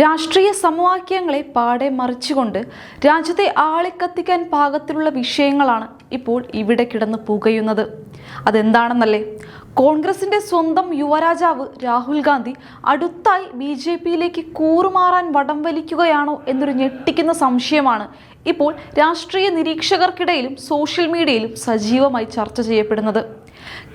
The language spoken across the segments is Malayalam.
രാഷ്ട്രീയ സമവാക്യങ്ങളെ പാടെ മറിച്ചുകൊണ്ട് രാജ്യത്തെ ആളിക്കത്തിക്കാൻ പാകത്തിലുള്ള വിഷയങ്ങളാണ് ഇപ്പോൾ ഇവിടെ കിടന്ന് പുകയുന്നത്. അതെന്താണെന്നല്ലേ? കോൺഗ്രസിന്റെ സ്വന്തം യുവരാജാവ് രാഹുൽ ഗാന്ധി അടുത്തായി BJPയിലേക്ക് കൂറുമാറാൻ വടം വലിക്കുകയാണോ എന്നൊരു ഞെട്ടിക്കുന്ന സംശയമാണ് ഇപ്പോൾ രാഷ്ട്രീയ നിരീക്ഷകർക്കിടയിലും സോഷ്യൽ മീഡിയയിലും സജീവമായി ചർച്ച ചെയ്യപ്പെടുന്നത്.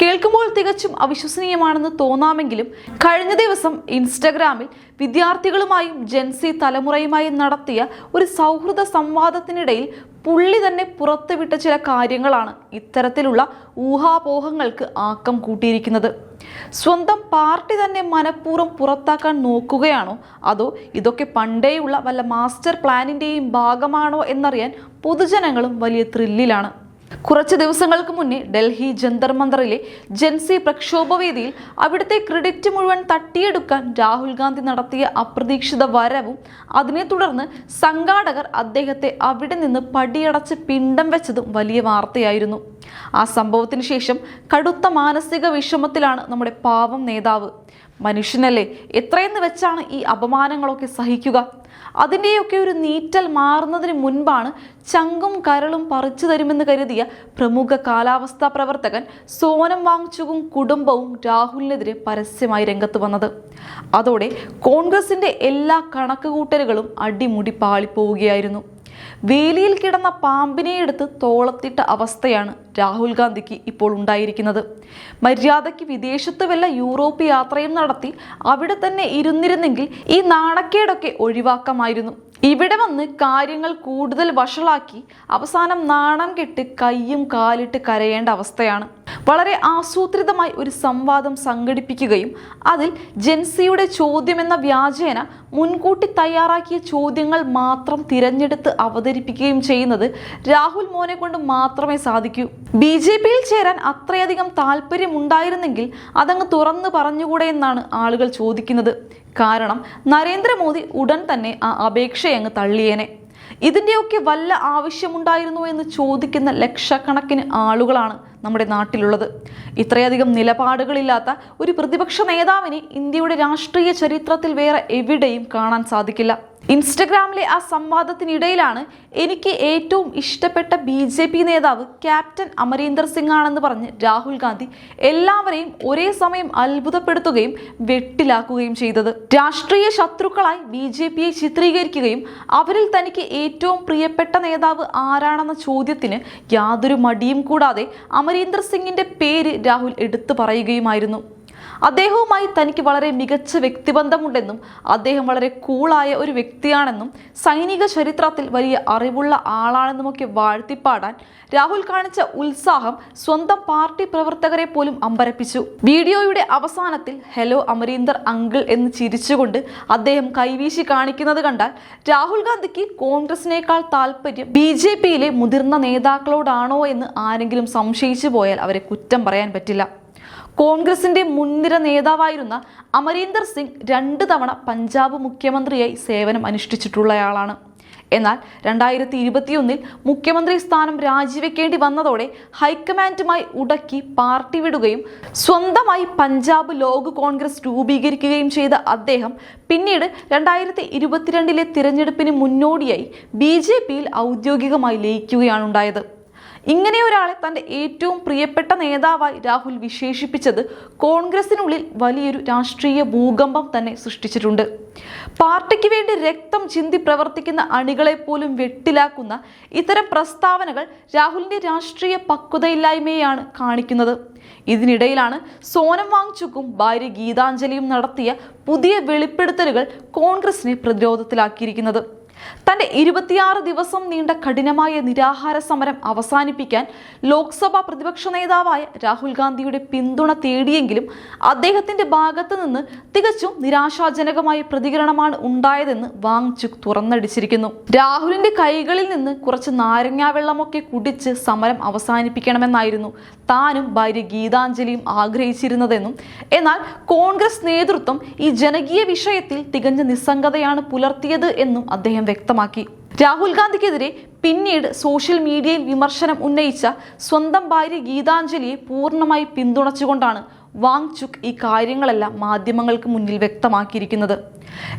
കേൾക്കുമ്പോൾ തികച്ചും അവിശ്വസനീയമാണെന്ന് തോന്നാമെങ്കിലും കഴിഞ്ഞ ദിവസം ഇൻസ്റ്റഗ്രാമിൽ വിദ്യാർത്ഥികളുമായും ജെൻസി തലമുറയുമായും നടത്തിയ ഒരു സൗഹൃദ സംവാദത്തിനിടയിൽ പുള്ളി തന്നെ പുറത്തുവിട്ട ചില കാര്യങ്ങളാണ് ഇത്തരത്തിലുള്ള ഊഹാപോഹങ്ങൾക്ക് ആക്കം കൂട്ടിയിരിക്കുന്നത്. സ്വന്തം പാർട്ടി തന്നെ മനഃപൂർവ്വം പുറത്താക്കാൻ നോക്കുകയാണോ, അതോ ഇതൊക്കെ പണ്ടേയുള്ള വല്ല മാസ്റ്റർ പ്ലാനിൻ്റെയും ഭാഗമാണോ എന്നറിയാൻ പൊതുജനങ്ങളും വലിയ ത്രില്ലിലാണ്. കുറച്ച് ദിവസങ്ങൾക്ക് മുന്നേ ഡൽഹി ജന്തർ മന്ദറിലെ ജെൻസി പ്രക്ഷോഭവേദിയിൽ അവിടുത്തെ ക്രെഡിറ്റ് മുഴുവൻ തട്ടിയെടുക്കാൻ രാഹുൽ ഗാന്ധി നടത്തിയ അപ്രതീക്ഷിത വരവും അതിനെ തുടർന്ന് സംഘാടകർ അദ്ദേഹത്തെ അവിടെ നിന്ന് പടിയടച്ച് പിണ്ടം വെച്ചതും വലിയ വാർത്തയായിരുന്നു. ആ സംഭവത്തിന് ശേഷം കടുത്ത മാനസിക വിഷമത്തിലാണ് നമ്മുടെ പാവം നേതാവ്. മനുഷ്യനല്ലേ, എത്രയെന്ന് വെച്ചാണ് ഈ അപമാനങ്ങളൊക്കെ സഹിക്കുക? അതിൻ്റെയൊക്കെ ഒരു നീറ്റൽ മാറുന്നതിന് മുൻപാണ് ചങ്കും കരളും പറിച്ചു തരുമെന്ന് കരുതിയ പ്രമുഖ കാലാവസ്ഥാ പ്രവർത്തകൻ സോനം വാങ്ചുകും കുടുംബവും രാഹുലിനെതിരെ പരസ്യമായി രംഗത്ത് വന്നത്. അതോടെ കോൺഗ്രസിന്റെ എല്ലാ കണക്കുകൂട്ടലുകളും അടിമുടി പാളിപ്പോവുകയായിരുന്നു. വേലിയിൽ കിടന്ന പാമ്പിനെ എടുത്ത് തോളത്തിട്ട അവസ്ഥയാണ് രാഹുൽ ഗാന്ധിക്ക് ഇപ്പോൾ ഉണ്ടായിരിക്കുന്നത്. മര്യാദയ്ക്ക് വിദേശത്ത് വല്ല യൂറോപ്പ് യാത്രയും നടത്തി അവിടെ തന്നെ ഇരുന്നിരുന്നെങ്കിൽ ഈ നാണക്കേടൊക്കെ ഒഴിവാക്കാമായിരുന്നു. ഇവിടെ വന്ന് കാര്യങ്ങൾ കൂടുതൽ വഷളാക്കി അവസാനം നാണം കെട്ട് കയ്യും കാലിട്ട് കരയേണ്ട അവസ്ഥയാണ്. വളരെ ആസൂത്രിതമായി ഒരു സംവാദം സംഘടിപ്പിക്കുകയും അതിൽ ജെൻസിയുടെ ചോദ്യമെന്ന വ്യാജേന മുൻകൂട്ടി തയ്യാറാക്കിയ ചോദ്യങ്ങൾ മാത്രം തിരഞ്ഞെടുത്ത് അവതരിപ്പിക്കുകയും ചെയ്യുന്നത് രാഹുൽ മോനെ കൊണ്ട് മാത്രമേ സാധിക്കൂ. BJPയിൽ ചേരാൻ അത്രയധികം താല്പര്യമുണ്ടായിരുന്നെങ്കിൽ അതങ്ങ് തുറന്നു പറഞ്ഞുകൂടെ എന്നാണ് ആളുകൾ ചോദിക്കുന്നത്. കാരണം നരേന്ദ്രമോദി ഉടൻ തന്നെ ആ അപേക്ഷയങ്ങ് തള്ളിയേനെ. ഇതിൻ്റെയൊക്കെ വല്ല ആവശ്യമുണ്ടായിരുന്നു എന്ന് ചോദിക്കുന്ന ലക്ഷക്കണക്കിന് ആളുകളാണ് നമ്മുടെ നാട്ടിലുള്ളത്. ഇത്രയധികം നിലപാടുകളില്ലാത്ത ഒരു പ്രതിപക്ഷ നേതാവിനെ ഇന്ത്യയുടെ രാഷ്ട്രീയ ചരിത്രത്തിൽ വേറെ എവിടെയും കാണാൻ സാധിക്കില്ല. ഇൻസ്റ്റഗ്രാമിലെ ആ സംവാദത്തിനിടയിലാണ് എനിക്ക് ഏറ്റവും ഇഷ്ടപ്പെട്ട BJP നേതാവ് ക്യാപ്റ്റൻ അമരീന്ദർ സിംഗ് ആണെന്ന് പറഞ്ഞ് രാഹുൽ ഗാന്ധി എല്ലാവരെയും ഒരേ സമയം അത്ഭുതപ്പെടുത്തുകയും വെട്ടിലാക്കുകയും ചെയ്തത്. രാഷ്ട്രീയ ശത്രുക്കളായി BJPയെ ചിത്രീകരിക്കുകയും അവരിൽ തനിക്ക് ഏറ്റവും പ്രിയപ്പെട്ട നേതാവ് ആരാണെന്ന ചോദ്യത്തിന് യാതൊരു മടിയും കൂടാതെ അമരീന്ദർ സിംഗിന്റെ പേര് രാഹുൽ എടുത്തു പറയുകയുമായിരുന്നു. അദ്ദേഹവുമായി തനിക്ക് വളരെ മികച്ച വ്യക്തിബന്ധമുണ്ടെന്നും അദ്ദേഹം വളരെ കൂളായ ഒരു വ്യക്തിയാണെന്നും സൈനിക ചരിത്രത്തിൽ വലിയ അറിവുള്ള ആളാണെന്നുമൊക്കെ വാഴ്ത്തിപ്പാടാൻ രാഹുൽ കാണിച്ച ഉത്സാഹം സ്വന്തം പാർട്ടി പ്രവർത്തകരെ പോലും അമ്പരപ്പിച്ചു. വീഡിയോയുടെ അവസാനത്തിൽ ഹലോ അമരീന്ദർ അങ്കിൾ എന്ന് ചിരിച്ചുകൊണ്ട് അദ്ദേഹം കൈവീശി കാണിക്കുന്നത് കണ്ടാൽ രാഹുൽ ഗാന്ധിക്ക് കോൺഗ്രസിനേക്കാൾ താല്പര്യം BJPയിലെ മുതിർന്ന നേതാക്കളോടാണോ എന്ന് ആരെങ്കിലും സംശയിച്ചു പോയാൽ അവരെ കുറ്റം പറയാൻ പറ്റില്ല. കോൺഗ്രസിന്റെ മുൻനിര നേതാവായിരുന്ന അമരീന്ദർ സിംഗ് 2 തവണ പഞ്ചാബ് മുഖ്യമന്ത്രിയായി സേവനം അനുഷ്ഠിച്ചിട്ടുള്ളയാളാണ്. എന്നാൽ 2021 മുഖ്യമന്ത്രി സ്ഥാനം രാജിവെക്കേണ്ടി വന്നതോടെ ഹൈക്കമാൻഡുമായി ഉടക്കി പാർട്ടി വിടുകയും സ്വന്തമായി പഞ്ചാബ് ലോക് കോൺഗ്രസ് രൂപീകരിക്കുകയും ചെയ്ത അദ്ദേഹം പിന്നീട് 2022 തിരഞ്ഞെടുപ്പിന് മുന്നോടിയായി BJPയിൽ ഔദ്യോഗികമായി ലയിക്കുകയാണ് ഉണ്ടായത്. ഇങ്ങനെ ഒരാളെ തൻ്റെ ഏറ്റവും പ്രിയപ്പെട്ട നേതാവായി രാഹുൽ വിശേഷിപ്പിച്ചത് കോൺഗ്രസിനുള്ളിൽ വലിയൊരു രാഷ്ട്രീയ ഭൂകമ്പം തന്നെ സൃഷ്ടിച്ചിട്ടുണ്ട്. പാർട്ടിക്ക് വേണ്ടി രക്തം ചിന്തി പ്രവർത്തിക്കുന്ന അണികളെ പോലും വെട്ടിലാക്കുന്ന ഇത്തരം പ്രസ്താവനകൾ രാഹുലിന്റെ രാഷ്ട്രീയ പക്വതയില്ലായ്മയാണ് കാണിക്കുന്നത്. ഇതിനിടയിലാണ് സോനം വാങ്ചുക്കും ഭാര്യ ഗീതാഞ്ജലിയും നടത്തിയ പുതിയ വെളിപ്പെടുത്തലുകൾ കോൺഗ്രസിനെ പ്രതിരോധത്തിലാക്കിയിരിക്കുന്നത്. തന്റെ 26 ദിവസം നീണ്ട കഠിനമായ നിരാഹാര സമരം അവസാനിപ്പിക്കാൻ ലോക്സഭാ പ്രതിപക്ഷ നേതാവായ രാഹുൽ ഗാന്ധിയുടെ പിന്തുണ തേടിയെങ്കിലും അദ്ദേഹത്തിന്റെ ഭാഗത്ത് നിന്ന് തികച്ചും നിരാശാജനകമായ പ്രതികരണമാണ് ഉണ്ടായതെന്ന് വാങ്ചുക് തുറന്നടിച്ചിരിക്കുന്നു. രാഹുലിന്റെ കൈകളിൽ നിന്ന് കുറച്ച് നാരങ്ങാവെള്ളമൊക്കെ കുടിച്ച് സമരം അവസാനിപ്പിക്കണമെന്നായിരുന്നു താനും ഭാര്യ ഗീതാഞ്ജലിയും ആഗ്രഹിച്ചിരുന്നതെന്നും എന്നാൽ കോൺഗ്രസ് നേതൃത്വം ഈ ജനകീയ വിഷയത്തിൽ തികഞ്ഞ നിസ്സംഗതയാണ് പുലർത്തിയത് എന്നും അദ്ദേഹം വ്യക്തമാക്കി. രാഹുൽ ഗാന്ധിക്കെതിരെ പിന്നീട് സോഷ്യൽ മീഡിയയിൽ വിമർശനം ഉന്നയിച്ച സ്വന്തം ഭാര്യ ഗീതാഞ്ജലിയെ പൂർണ്ണമായി പിന്തുണച്ചുകൊണ്ടാണ് വാങ് ചുക് ഈ കാര്യങ്ങളെല്ലാം മാധ്യമങ്ങൾക്ക് മുന്നിൽ വ്യക്തമാക്കിയിരിക്കുന്നത്.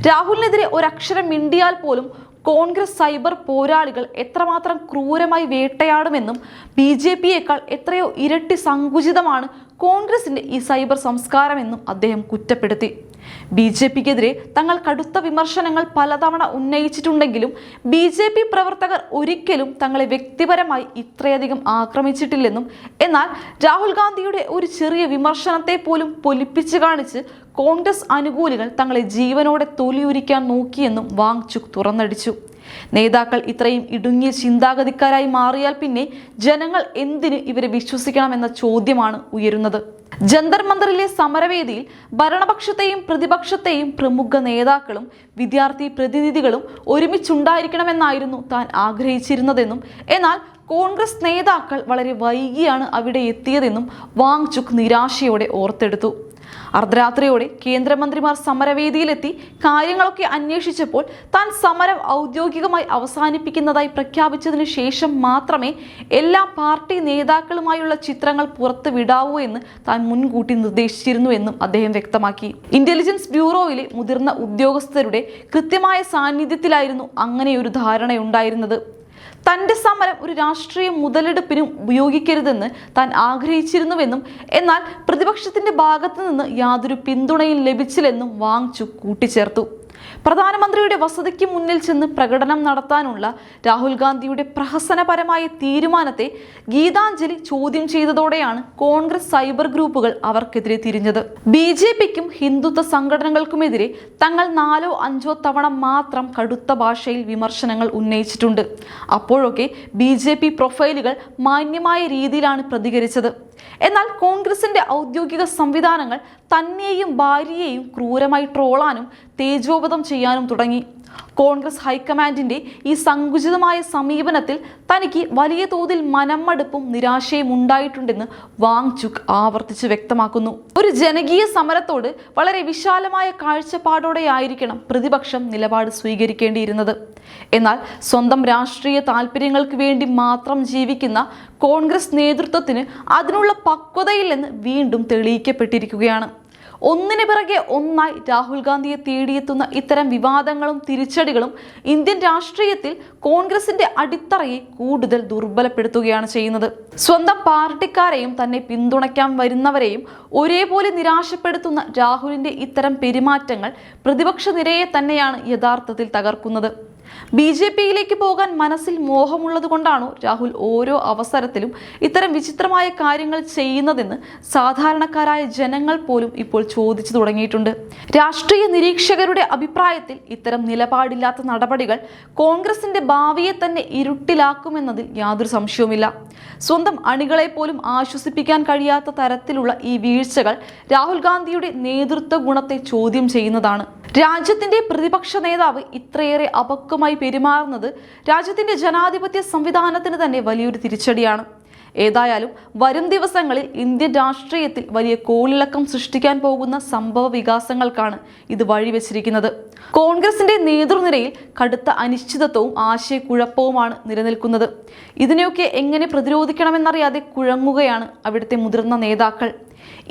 രാഹുലിനെതിരെ ഒരക്ഷരം മിണ്ടിയാൽ പോലും കോൺഗ്രസ് സൈബർ പോരാളികൾ എത്രമാത്രം ക്രൂരമായി വേട്ടയാടുമെന്നും BJPയേക്കാൾ എത്രയോ ഇരട്ടി സങ്കുചിതമാണ് കോൺഗ്രസിന്റെ ഈ സൈബർ സംസ്കാരമെന്നും അദ്ദേഹം കുറ്റപ്പെടുത്തി. BJPക്കെതിരെ തങ്ങൾ കടുത്ത വിമർശനങ്ങൾ പലതവണ ഉന്നയിച്ചിട്ടുണ്ടെങ്കിലും BJP പ്രവർത്തകർ ഒരിക്കലും തങ്ങളെ വ്യക്തിപരമായി ഇത്രയധികം ആക്രമിച്ചിട്ടില്ലെന്നും, എന്നാൽ രാഹുൽ ഗാന്ധിയുടെ ഒരു ചെറിയ വിമർശനത്തെ പോലും പൊലിപ്പിച്ച് കാണിച്ച് കോൺഗ്രസ് അനുകൂലികൾ തങ്ങളെ ജീവനോടെ തൊലിയുരിക്കാൻ നോക്കിയെന്നും വാങ് ചുക് തുറന്നടിച്ചു. നേതാക്കൾ ഇത്രയും ഇടുങ്ങിയ ചിന്താഗതിക്കാരായി മാറിയാൽ പിന്നെ ജനങ്ങൾ എന്തിന് ഇവരെ വിശ്വസിക്കണമെന്ന ചോദ്യമാണ് ഉയരുന്നത്. ജന്തർ മന്ദറിലെ സമരവേദിയിൽ ഭരണപക്ഷത്തെയും പ്രതിപക്ഷത്തെയും പ്രമുഖ നേതാക്കളും വിദ്യാർത്ഥി പ്രതിനിധികളും ഒരുമിച്ചുണ്ടായിരിക്കണമെന്നായിരുന്നു താൻ ആഗ്രഹിച്ചിരുന്നതെന്നും, എന്നാൽ കോൺഗ്രസ് നേതാക്കൾ വളരെ വൈകിയാണ് അവിടെ എത്തിയതെന്നും വാങ് ചുക് നിരാശയോടെ ഓർത്തെടുത്തു. അർദ്ധരാത്രിയോടെ കേന്ദ്രമന്ത്രിമാർ സമരവേദിയിലെത്തി കാര്യങ്ങളൊക്കെ അന്വേഷിച്ചപ്പോൾ താൻ സമരം ഔദ്യോഗികമായി അവസാനിപ്പിക്കുന്നതായി പ്രഖ്യാപിച്ചതിന് ശേഷം മാത്രമേ എല്ലാ പാർട്ടി നേതാക്കളുമായുള്ള ചിത്രങ്ങൾ പുറത്തു വിടാവൂ എന്ന് താൻ മുൻകൂട്ടി നിർദ്ദേശിച്ചിരുന്നുവെന്നും അദ്ദേഹം വ്യക്തമാക്കി. ഇന്റലിജൻസ് ബ്യൂറോയിലെ മുതിർന്ന ഉദ്യോഗസ്ഥരുടെ കൃത്യമായ സാന്നിധ്യത്തിലായിരുന്നു അങ്ങനെയൊരു ധാരണയുണ്ടായിരുന്നത്. തന്റെ സമരം ഒരു രാഷ്ട്രീയ മുതലെടുപ്പിനും ഉപയോഗിക്കരുതെന്ന് താൻ ആഗ്രഹിച്ചിരുന്നുവെന്നും, എന്നാൽ പ്രതിപക്ഷത്തിന്റെ ഭാഗത്തു നിന്ന് യാതൊരു പിന്തുണയും ലഭിച്ചില്ലെന്നും വാങ് ചുക് കൂട്ടിച്ചേർത്തു. പ്രധാനമന്ത്രിയുടെ വസതിക്ക് മുന്നിൽ ചെന്ന് പ്രകടനം നടത്താനുള്ള രാഹുൽ ഗാന്ധിയുടെ പ്രഹസനപരമായ തീരുമാനത്തെ ഗീതാഞ്ജലി ചോദ്യം ചെയ്തതോടെയാണ് കോൺഗ്രസ് സൈബർ ഗ്രൂപ്പുകൾ അവർക്കെതിരെ തിരിഞ്ഞത്. BJPക്കും ഹിന്ദുത്വ സംഘടനകൾക്കുമെതിരെ തങ്ങൾ 4-5 തവണ മാത്രം കടുത്ത ഭാഷയിൽ വിമർശനങ്ങൾ ഉന്നയിച്ചിട്ടുണ്ട്. അപ്പോഴൊക്കെ BJP പ്രൊഫൈലുകൾ മാന്യമായ രീതിയിലാണ് പ്രതികരിച്ചത്. എന്നാൽ കോൺഗ്രസിന്റെ ഔദ്യോഗിക സംവിധാനങ്ങൾ തന്നെയും ഭാര്യയെയും ക്രൂരമായി ട്രോളാനും തേജോവധം ചെയ്യാനും തുടങ്ങി. കോൺഗ്രസ് ഹൈക്കമാൻഡിന്റെ ഈ സങ്കുചിതമായ സമീപനത്തിൽ തനിക്ക് വലിയ തോതിൽ മനംമടുപ്പും നിരാശയും ഉണ്ടായിട്ടുണ്ടെന്ന് വാങ് ചുക് ആവർത്തിച്ച് വ്യക്തമാക്കുന്നു. ഒരു ജനകീയ സമരത്തോട് വളരെ വിശാലമായ കാഴ്ചപ്പാടോടെയായിരിക്കണം പ്രതിപക്ഷം നിലപാട് സ്വീകരിക്കേണ്ടിയിരുന്നത്. എന്നാൽ സ്വന്തം രാഷ്ട്രീയ താല്പര്യങ്ങൾക്ക് വേണ്ടി മാത്രം ജീവിക്കുന്ന കോൺഗ്രസ് നേതൃത്വത്തിന് അതിനുള്ള പക്വതയില്ലെന്ന് വീണ്ടും തെളിയിക്കപ്പെട്ടിരിക്കുകയാണ്. ഒന്നിനു പിറകെ ഒന്നായി രാഹുൽ ഗാന്ധിയെ തേടിയെത്തുന്ന ഇത്തരം വിവാദങ്ങളും തിരിച്ചടികളും ഇന്ത്യൻ രാഷ്ട്രീയത്തിൽ കോൺഗ്രസിന്റെ അടിത്തറയെ കൂടുതൽ ദുർബലപ്പെടുത്തുകയാണ് ചെയ്യുന്നത്. സ്വന്തം പാർട്ടിക്കാരെയും തന്നെ പിന്തുണയ്ക്കാൻ വരുന്നവരെയും ഒരേപോലെ നിരാശപ്പെടുത്തുന്ന രാഹുലിന്റെ ഇത്തരം പെരുമാറ്റങ്ങൾ പ്രതിപക്ഷ നിരയെ തന്നെയാണ് യഥാർത്ഥത്തിൽ തകർക്കുന്നത്. BJPയിലേക്ക് പോകാൻ മനസ്സിൽ മോഹമുള്ളത് കൊണ്ടാണോ രാഹുൽ ഓരോ അവസരത്തിലും ഇത്തരം വിചിത്രമായ കാര്യങ്ങൾ ചെയ്യുന്നതെന്ന് സാധാരണക്കാരായ ജനങ്ങൾ പോലും ഇപ്പോൾ ചോദിച്ചു തുടങ്ങിയിട്ടുണ്ട്. രാഷ്ട്രീയ നിരീക്ഷകരുടെ അഭിപ്രായത്തിൽ ഇത്തരം നിലപാടില്ലാത്ത നടപടികൾ കോൺഗ്രസിന്റെ ഭാവിയെ തന്നെ ഇരുട്ടിലാക്കുമെന്നതിൽ യാതൊരു സംശയവുമില്ല. സ്വന്തം അണികളെ പോലും ആശ്വസിപ്പിക്കാൻ കഴിയാത്ത തരത്തിലുള്ള ഈ വീഴ്ചകൾ രാഹുൽ ഗാന്ധിയുടെ നേതൃത്വ ഗുണത്തെ ചോദ്യം ചെയ്യുന്നതാണ്. രാജ്യത്തിന്റെ പ്രതിപക്ഷ നേതാവ് ഇത്രയേറെ അപക്വമായി പെരുമാറുന്നത് രാജ്യത്തിന്റെ ജനാധിപത്യ സംവിധാനത്തിന് തന്നെ വലിയൊരു തിരിച്ചടിയാണ്. ഏതായാലും വരും ദിവസങ്ങളിൽ ഇന്ത്യൻ രാഷ്ട്രീയത്തിൽ വലിയ കോളിളക്കം സൃഷ്ടിക്കാൻ പോകുന്ന സംഭവ വികാസങ്ങൾക്കാണ് ഇത് വഴിവെച്ചിരിക്കുന്നത്. കോൺഗ്രസിന്റെ നേതൃനിരയിൽ കടുത്ത അനിശ്ചിതത്വവും ആശയക്കുഴപ്പവുമാണ് നിലനിൽക്കുന്നത്. ഇതിനെയൊക്കെ എങ്ങനെ പ്രതിരോധിക്കണമെന്നറിയാതെ കുഴങ്ങുകയാണ് അവിടുത്തെ മുതിർന്ന നേതാക്കൾ.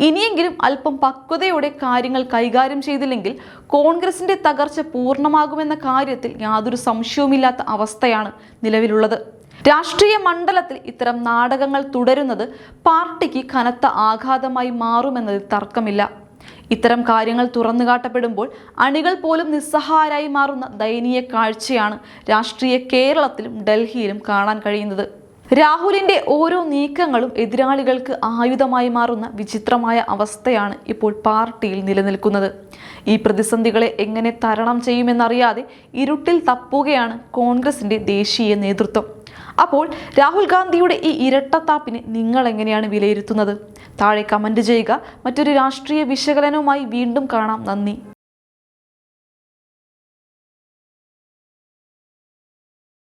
ഇനിയെങ്കിലും അല്പം പക്വതയോടെ കാര്യങ്ങൾ കൈകാര്യം ചെയ്തില്ലെങ്കിൽ കോൺഗ്രസിന്റെ തകർച്ച പൂർണ്ണമാകുമെന്ന കാര്യത്തിൽ യാതൊരു സംശയവുമില്ലാത്ത അവസ്ഥയാണ് നിലവിലുള്ളത്. രാഷ്ട്രീയ മണ്ഡലത്തിൽ ഇത്തരം നാടകങ്ങൾ തുടരുന്നത് പാർട്ടിക്ക് കനത്ത ആഘാതമായി മാറുമെന്നതിൽ തർക്കമില്ല. ഇത്തരം കാര്യങ്ങൾ തുറന്നുകാട്ടപ്പെടുമ്പോൾ അണികൾ പോലും നിസ്സഹായരായി മാറുന്ന ദയനീയ കാഴ്ചയാണ് രാഷ്ട്രീയ കേരളത്തിലും ഡൽഹിയിലും കാണാൻ കഴിയുന്നത്. രാഹുലിന്റെ ഓരോ നീക്കങ്ങളും എതിരാളികൾക്ക് ആയുധമായി മാറുന്ന വിചിത്രമായ അവസ്ഥയാണ് ഇപ്പോൾ പാർട്ടിയിൽ നിലനിൽക്കുന്നത്. ഈ പ്രതിസന്ധികളെ എങ്ങനെ തരണം ചെയ്യുമെന്നറിയാതെ ഇരുട്ടിൽ തപ്പുകയാണ് കോൺഗ്രസിന്റെ ദേശീയ നേതൃത്വം. അപ്പോൾ രാഹുൽ ഗാന്ധിയുടെ ഈ ഇരട്ടത്താപ്പിനെ നിങ്ങൾ എങ്ങനെയാണ് വിലയിരുത്തുന്നത്? താഴെ കമന്റ് ചെയ്യുക. മറ്റൊരു രാഷ്ട്രീയ വിശകലനവുമായി വീണ്ടും കാണാം. നന്ദി.